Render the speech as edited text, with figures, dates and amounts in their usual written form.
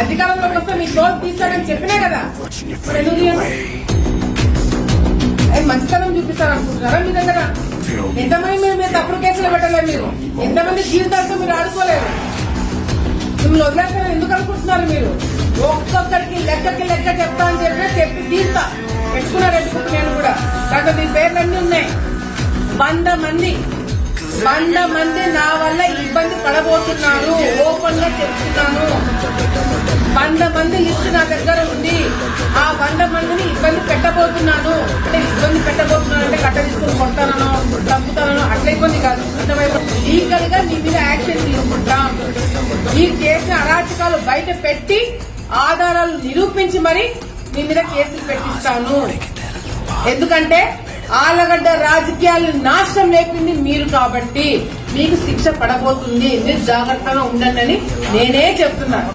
అధికారంలోకి వస్తే మీ లోన్ తీస్తారని చెప్పినా కదా, మరి ఎందుకు మంచితనం చూపిస్తారనుకుంటున్నారా? మీ దగ్గర ఎంతమంది మీరు తప్పుడు కేసులు పెట్టలేదు, మీరు ఎంతమంది జీవితాలతో మీరు ఆడుకోలేదు, మిమ్మల్ని వదిలేస్తారని ఎందుకు అనుకుంటున్నారు మీరు? ఒక్కొక్కరికి లెక్క చెప్తా అని చెప్పి తీస్తా పెట్టుకున్నారు. ఎందుకు నేను కూడా దాంట్లో మీ పేర్లన్నీ ఉన్నాయి. 100 మంది నా వల్ల ఇబ్బంది పడబోతున్నారు. ఓపెన్ గా చెప్తున్నాను. 100 మంది లిస్ట్ నా దగ్గర ఉంది. ఆ 100 మందిని ఇబ్బంది పెట్టబోతున్నాను. అంటే ఇబ్బంది పెట్టబోతున్నాను అంటే కట్ట తీసుకుని కొడతానో చంపుతానో అట్లా ఇబ్బంది కాదు. లీగల్ గా మీ మీద యాక్షన్ తీసుకుంటాం. మీరు చేసిన అరాచకాలు బయట పెట్టి ఆధారాలు నిరూపించి మరి మీ మీద కేసులు పెట్టిస్తాను. ఎందుకంటే ఆలగడ్డ రాజకీయాలు నాశనం లేపింది మీరు కాబట్టి మీకు శిక్ష పడబోతుంది. మీరు జాగ్రత్తగా ఉండండి అని నేనే చెప్తున్నాను.